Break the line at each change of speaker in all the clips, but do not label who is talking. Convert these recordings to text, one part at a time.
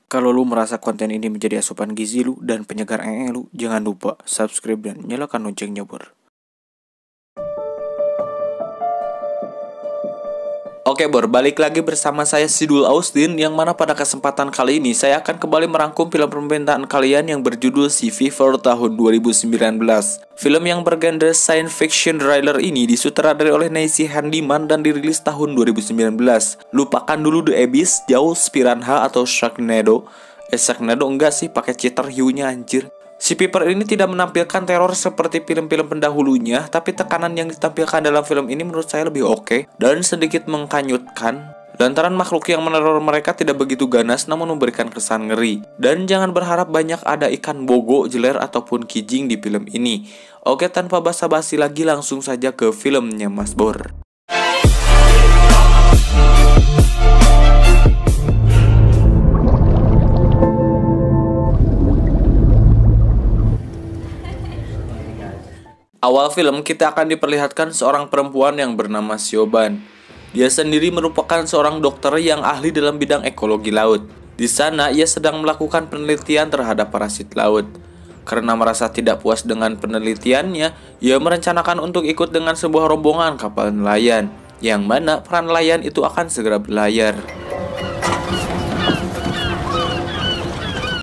Kalau lu merasa konten ini menjadi asupan gizi lu dan penyegar lu, jangan lupa subscribe dan nyalakan loncengnya, Bor. Oke Bor, balik lagi bersama saya Sidul Austin, yang mana pada kesempatan kali ini saya akan kembali merangkum film pemerintahan kalian yang berjudul Si Fever tahun 2019. Film yang bergenre science fiction thriller ini disutradarai oleh Naisy Handyman dan dirilis tahun 2019. Lupakan dulu The Abyss, Jaws, Piranha atau Sharknado. Sharknado enggak sih, pakai cheater hiunya anjir. Si Fever ini tidak menampilkan teror seperti film-film pendahulunya, tapi tekanan yang ditampilkan dalam film ini menurut saya lebih oke dan sedikit mengkanyutkan. Lantaran makhluk yang meneror mereka tidak begitu ganas namun memberikan kesan ngeri. Dan jangan berharap banyak ada ikan bogo, jeler, ataupun kijing di film ini. Oke, tanpa basa-basi lagi langsung saja ke filmnya Mas Bor. Awal film kita akan diperlihatkan seorang perempuan yang bernama Siobhan. Dia sendiri merupakan seorang dokter yang ahli dalam bidang ekologi laut. Di sana ia sedang melakukan penelitian terhadap parasit laut. Karena merasa tidak puas dengan penelitiannya, ia merencanakan untuk ikut dengan sebuah rombongan kapal nelayan, yang mana peran nelayan itu akan segera berlayar.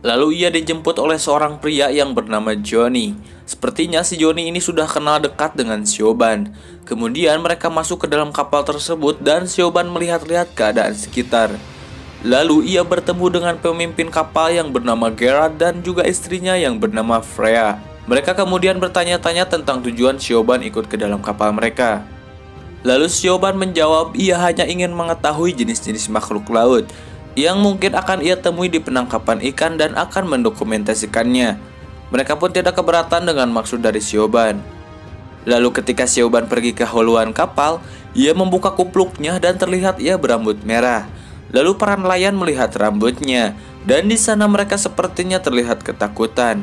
Lalu ia dijemput oleh seorang pria yang bernama Johnny. Sepertinya si Johnny ini sudah kenal dekat dengan Siobhan. Kemudian mereka masuk ke dalam kapal tersebut dan Siobhan melihat-lihat keadaan sekitar. Lalu ia bertemu dengan pemimpin kapal yang bernama Gerard dan juga istrinya yang bernama Freya. Mereka kemudian bertanya-tanya tentang tujuan Siobhan ikut ke dalam kapal mereka. Lalu Siobhan menjawab ia hanya ingin mengetahui jenis-jenis makhluk laut yang mungkin akan ia temui di penangkapan ikan dan akan mendokumentasikannya. Mereka pun tidak keberatan dengan maksud dari Siobhan. Lalu ketika Siobhan pergi ke haluan kapal, ia membuka kupluknya dan terlihat ia berambut merah. Lalu para nelayan melihat rambutnya, dan di sana mereka sepertinya terlihat ketakutan.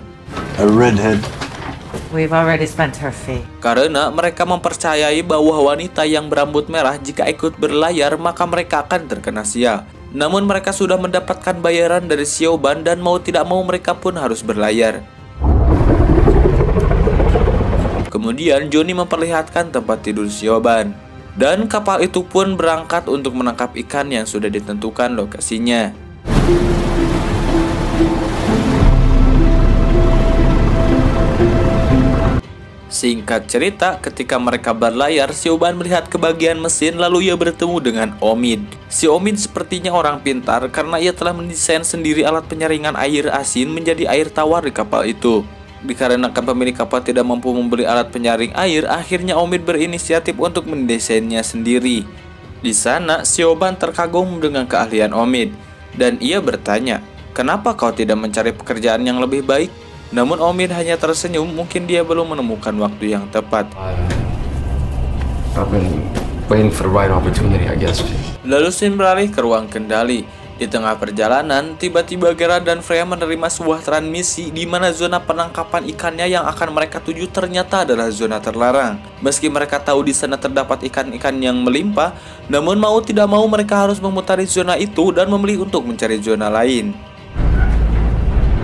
A redhead.
We've already spent her fee.
Karena mereka mempercayai bahwa wanita yang berambut merah jika ikut berlayar maka mereka akan terkena sial. Namun mereka sudah mendapatkan bayaran dari Siobhan dan mau tidak mau mereka pun harus berlayar. Kemudian Johnny memperlihatkan tempat tidur Siobhan. Dan kapal itu pun berangkat untuk menangkap ikan yang sudah ditentukan lokasinya. Singkat cerita, ketika mereka berlayar, Siobhan melihat ke bagian mesin lalu ia bertemu dengan Omid. Si Omid sepertinya orang pintar karena ia telah mendesain sendiri alat penyaringan air asin menjadi air tawar di kapal itu. Dikarenakan pemilik kapal tidak mampu membeli alat penyaring air, akhirnya Omid berinisiatif untuk mendesainnya sendiri. Di sana, Siobhan terkagum dengan keahlian Omid, dan ia bertanya, "Kenapa kau tidak mencari pekerjaan yang lebih baik?" Namun Omid hanya tersenyum, mungkin dia belum menemukan waktu yang tepat.
I've been waiting for the right opportunity, I guess.
Lalu scene beralih ke ruang kendali. Di tengah perjalanan, tiba-tiba Gerard dan Freya menerima sebuah transmisi di mana zona penangkapan ikannya yang akan mereka tuju ternyata adalah zona terlarang. Meski mereka tahu di sana terdapat ikan-ikan yang melimpah, namun mau tidak mau mereka harus memutari zona itu dan memilih untuk mencari zona lain.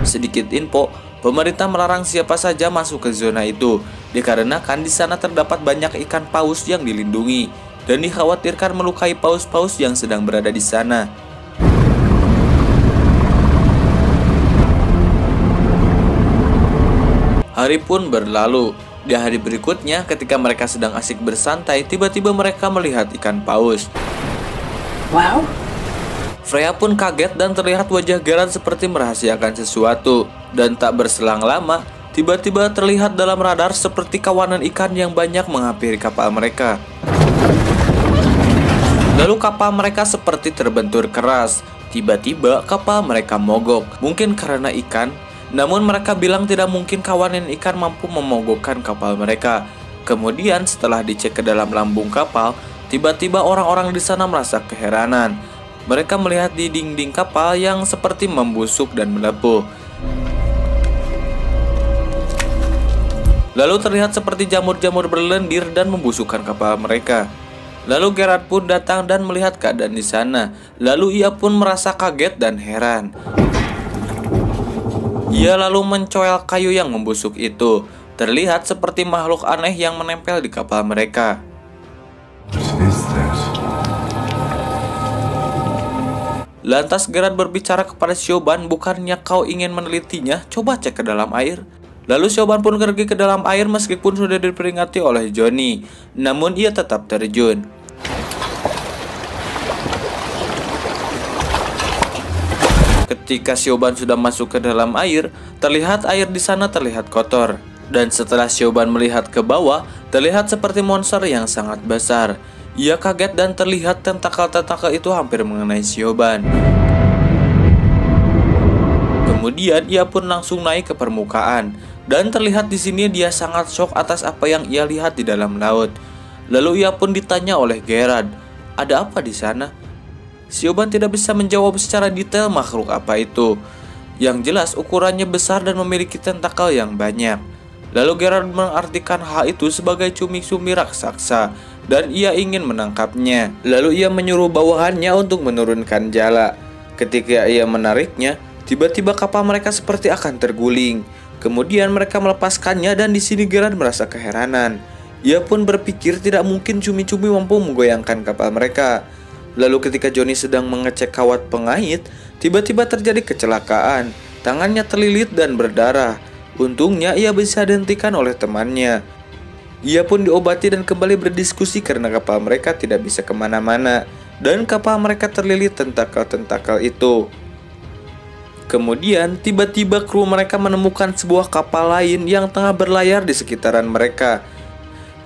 Sedikit info, pemerintah melarang siapa saja masuk ke zona itu, dikarenakan di sana terdapat banyak ikan paus yang dilindungi dan dikhawatirkan melukai paus-paus yang sedang berada di sana. Hari pun berlalu. Di hari berikutnya, ketika mereka sedang asik bersantai, tiba-tiba mereka melihat ikan paus.
Wow.
Freya pun kaget dan terlihat wajah Gerard seperti merahasiakan sesuatu. Dan tak berselang lama, tiba-tiba terlihat dalam radar seperti kawanan ikan yang banyak menghampiri kapal mereka. Lalu kapal mereka seperti terbentur keras. Tiba-tiba kapal mereka mogok, mungkin karena ikan. Namun mereka bilang tidak mungkin kawanan ikan mampu memogokkan kapal mereka. Kemudian setelah dicek ke dalam lambung kapal, tiba-tiba orang-orang di sana merasa keheranan. Mereka melihat di dinding kapal yang seperti membusuk dan melepuh. Lalu terlihat seperti jamur-jamur berlendir dan membusukkan kapal mereka. Lalu Gerard pun datang dan melihat keadaan di sana. Lalu ia pun merasa kaget dan heran. Ia lalu mencoel kayu yang membusuk itu. Terlihat seperti makhluk aneh yang menempel di kapal mereka.
What is this?
Lantas Gerard berbicara kepada Siobhan, bukannya kau ingin menelitinya? Coba cek ke dalam air. Lalu Siobhan pun pergi ke dalam air meskipun sudah diperingati oleh Johnny. Namun ia tetap terjun. Ketika Siobhan sudah masuk ke dalam air, terlihat air di sana terlihat kotor. Dan setelah Siobhan melihat ke bawah, terlihat seperti monster yang sangat besar. Ia kaget dan terlihat tentakel-tentakel itu hampir mengenai Siobhan. Kemudian ia pun langsung naik ke permukaan. Dan terlihat di sini dia sangat shock atas apa yang ia lihat di dalam laut. Lalu ia pun ditanya oleh Gerard, ada apa di sana? Siobhan tidak bisa menjawab secara detail makhluk apa itu. Yang jelas ukurannya besar dan memiliki tentakel yang banyak. Lalu Gerard mengartikan hal itu sebagai cumi-cumi raksasa dan ia ingin menangkapnya. Lalu ia menyuruh bawahannya untuk menurunkan jala. Ketika ia menariknya, tiba-tiba kapal mereka seperti akan terguling. Kemudian mereka melepaskannya dan di sini Gerard merasa keheranan. Ia pun berpikir tidak mungkin cumi-cumi mampu menggoyangkan kapal mereka. Lalu ketika Johnny sedang mengecek kawat pengait, tiba-tiba terjadi kecelakaan. Tangannya terlilit dan berdarah. Untungnya ia bisa dihentikan oleh temannya. Ia pun diobati dan kembali berdiskusi karena kapal mereka tidak bisa kemana-mana. Dan kapal mereka terlilit tentakel-tentakel itu. Kemudian tiba-tiba kru mereka menemukan sebuah kapal lain yang tengah berlayar di sekitaran mereka.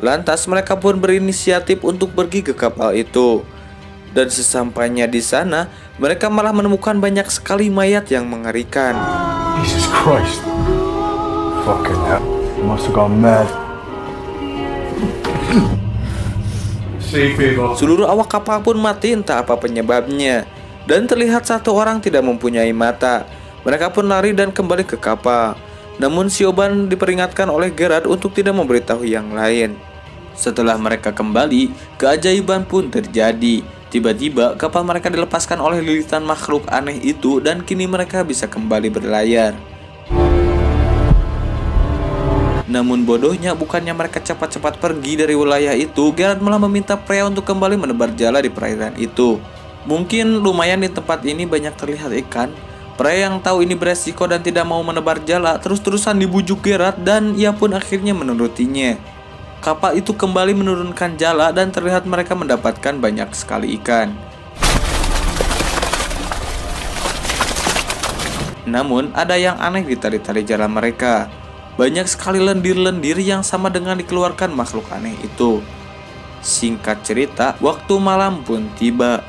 Lantas mereka pun berinisiatif untuk pergi ke kapal itu. Dan sesampainya di sana, mereka malah menemukan banyak sekali mayat yang mengerikan.
Jesus Christ. Fucking hell. You must have gone mad. See people.
Seluruh awak kapal pun mati entah apa penyebabnya. Dan terlihat satu orang tidak mempunyai mata. Mereka pun lari dan kembali ke kapal. Namun Siobhan diperingatkan oleh Gerard untuk tidak memberitahu yang lain. Setelah mereka kembali, keajaiban pun terjadi. Tiba-tiba kapal mereka dilepaskan oleh lilitan makhluk aneh itu dan kini mereka bisa kembali berlayar. Namun bodohnya, bukannya mereka cepat-cepat pergi dari wilayah itu, Gerard malah meminta pria untuk kembali menebar jala di perairan itu. Mungkin lumayan di tempat ini banyak terlihat ikan. Pria yang tahu ini beresiko dan tidak mau menebar jala terus-terusan dibujuk Gerard dan ia pun akhirnya menurutinya. Kapal itu kembali menurunkan jala dan terlihat mereka mendapatkan banyak sekali ikan. Namun ada yang aneh di tali-tali jala mereka. Banyak sekali lendir-lendir yang sama dengan dikeluarkan makhluk aneh itu. Singkat cerita, waktu malam pun tiba.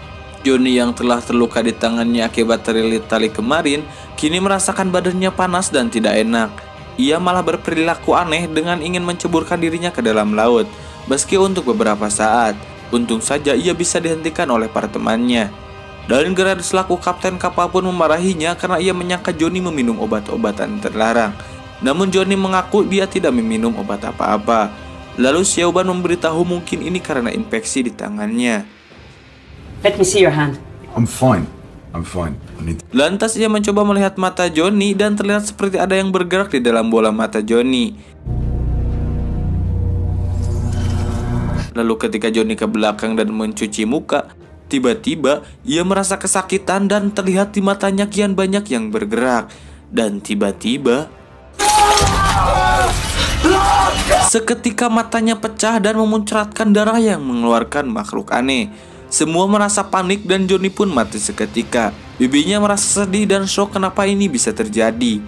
Johnny yang telah terluka di tangannya akibat terlilit tali kemarin, kini merasakan badannya panas dan tidak enak. Ia malah berperilaku aneh dengan ingin menceburkan dirinya ke dalam laut, meski untuk beberapa saat. Untung saja ia bisa dihentikan oleh para temannya. Dan Gerard selaku kapten kapal pun memarahinya karena ia menyangka Johnny meminum obat-obatan terlarang. Namun Johnny mengaku dia tidak meminum obat apa-apa. Lalu Siobhan memberitahu mungkin ini karena infeksi di tangannya.
Let me see your hand.
I'm fine. I'm fine.
Lantas ia mencoba melihat mata Johnny dan terlihat seperti ada yang bergerak di dalam bola mata Johnny. Lalu ketika Johnny ke belakang dan mencuci muka, tiba-tiba ia merasa kesakitan dan terlihat di matanya kian banyak yang bergerak. Dan tiba-tiba seketika matanya pecah dan memuncratkan darah yang mengeluarkan makhluk aneh. Semua merasa panik dan Johnny pun mati seketika. Bibinya merasa sedih dan shock kenapa ini bisa terjadi.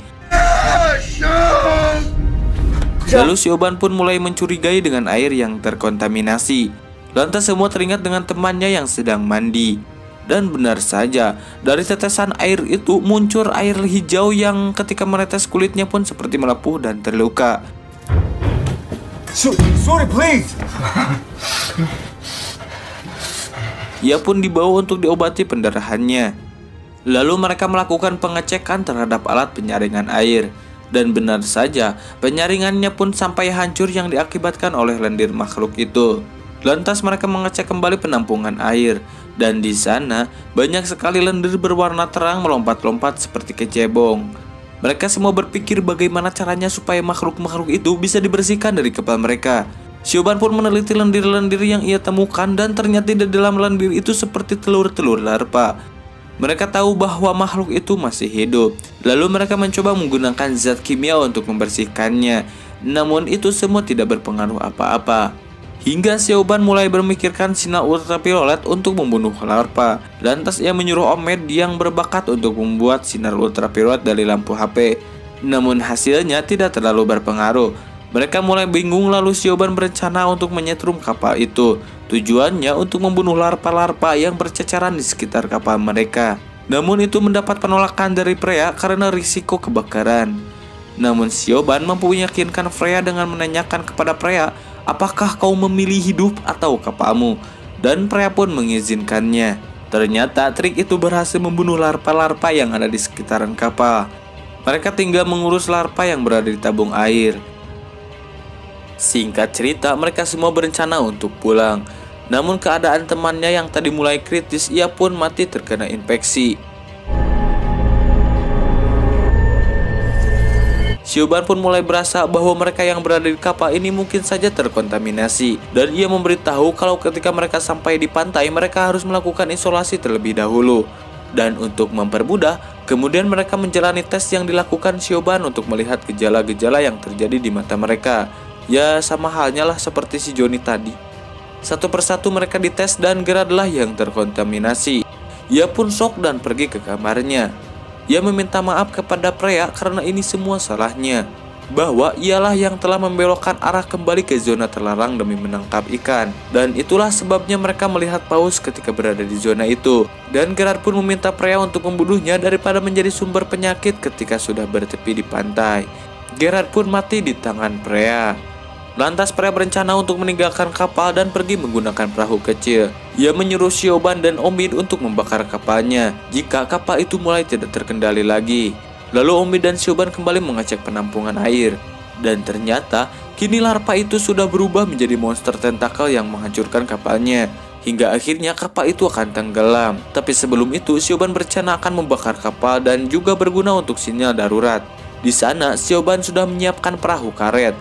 Lalu Siobhan pun mulai mencurigai dengan air yang terkontaminasi. Lantas semua teringat dengan temannya yang sedang mandi. Dan benar saja, dari tetesan air itu muncul air hijau yang ketika menetes kulitnya pun seperti melepuh dan terluka.
Sorry, please.
Ia pun dibawa untuk diobati pendarahannya. Lalu mereka melakukan pengecekan terhadap alat penyaringan air. Dan benar saja, penyaringannya pun sampai hancur yang diakibatkan oleh lendir makhluk itu. Lantas mereka mengecek kembali penampungan air. Dan di sana banyak sekali lendir berwarna terang melompat-lompat seperti kecebong. Mereka semua berpikir bagaimana caranya supaya makhluk-makhluk itu bisa dibersihkan dari kepala mereka. Siobhan pun meneliti lendir-lendir yang ia temukan dan ternyata di dalam lendir itu seperti telur-telur larva. Mereka tahu bahwa makhluk itu masih hidup. Lalu mereka mencoba menggunakan zat kimia untuk membersihkannya. Namun itu semua tidak berpengaruh apa-apa. Hingga Siobhan mulai memikirkan sinar ultraviolet untuk membunuh larva. Lantas ia menyuruh Omid yang berbakat untuk membuat sinar ultraviolet dari lampu HP. Namun hasilnya tidak terlalu berpengaruh. Mereka mulai bingung, lalu Siobhan berencana untuk menyetrum kapal itu. Tujuannya untuk membunuh larva-larva yang berceceran di sekitar kapal mereka. Namun itu mendapat penolakan dari Freya karena risiko kebakaran. Namun Siobhan mampu meyakinkan Freya dengan menanyakan kepada Freya, apakah kau memilih hidup atau kapalmu? Dan Freya pun mengizinkannya. Ternyata trik itu berhasil membunuh larva-larva yang ada di sekitaran kapal. Mereka tinggal mengurus larva yang berada di tabung air. Singkat cerita, mereka semua berencana untuk pulang. Namun keadaan temannya yang tadi mulai kritis, ia pun mati terkena infeksi. Siobhan pun mulai berasa bahwa mereka yang berada di kapal ini mungkin saja terkontaminasi. Dan ia memberitahu kalau ketika mereka sampai di pantai, mereka harus melakukan isolasi terlebih dahulu. Dan untuk mempermudah, kemudian mereka menjalani tes yang dilakukan Siobhan untuk melihat gejala-gejala yang terjadi di mata mereka. Ya sama halnya lah seperti si Johnny tadi. Satu persatu mereka dites dan Gerardlah yang terkontaminasi. Ia pun shock dan pergi ke kamarnya. Ia meminta maaf kepada Freya karena ini semua salahnya. Bahwa ialah yang telah membelokkan arah kembali ke zona terlarang demi menangkap ikan. Dan itulah sebabnya mereka melihat paus ketika berada di zona itu. Dan Gerard pun meminta Freya untuk membunuhnya daripada menjadi sumber penyakit ketika sudah bertepi di pantai. Gerard pun mati di tangan Freya. Lantas Freya berencana untuk meninggalkan kapal dan pergi menggunakan perahu kecil. Ia menyuruh Siobhan dan Omid untuk membakar kapalnya jika kapal itu mulai tidak terkendali lagi. Lalu Omid dan Siobhan kembali mengecek penampungan air. Dan ternyata kini larva itu sudah berubah menjadi monster tentakel yang menghancurkan kapalnya. Hingga akhirnya kapal itu akan tenggelam. Tapi sebelum itu Siobhan berencana akan membakar kapal dan juga berguna untuk sinyal darurat. Di sana Siobhan sudah menyiapkan perahu karet.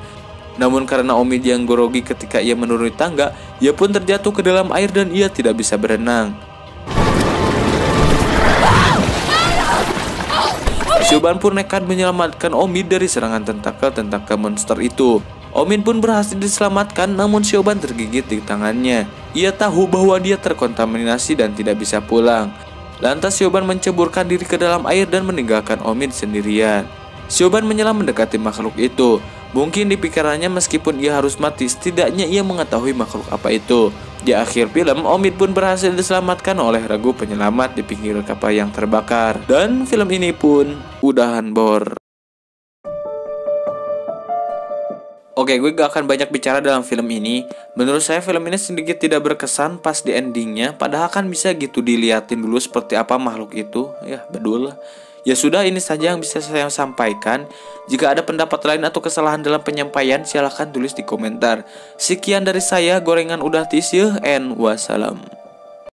Namun karena Omid yang grogi ketika ia menuruni tangga, ia pun terjatuh ke dalam air dan ia tidak bisa berenang. Siobhan pun nekat menyelamatkan Omid dari serangan tentakel monster itu. Omid pun berhasil diselamatkan, namun Siobhan tergigit di tangannya. Ia tahu bahwa dia terkontaminasi dan tidak bisa pulang. Lantas Siobhan menceburkan diri ke dalam air dan meninggalkan Omid sendirian. Siobhan menyelam mendekati makhluk itu. Mungkin di pikirannya meskipun ia harus mati, setidaknya ia mengetahui makhluk apa itu. Di akhir film, Omid pun berhasil diselamatkan oleh regu penyelamat di pinggir kapal yang terbakar. Dan film ini pun udahan bor. Oke, gue gak akan banyak bicara dalam film ini. Menurut saya film ini sedikit tidak berkesan pas di endingnya. Padahal kan bisa gitu diliatin dulu seperti apa makhluk itu. Ya, bedul lah. Ya sudah, ini saja yang bisa saya sampaikan. Jika ada pendapat lain atau kesalahan dalam penyampaian, silahkan tulis di komentar. Sekian dari saya, Gorengan Udah Tisyeuh, and wassalam.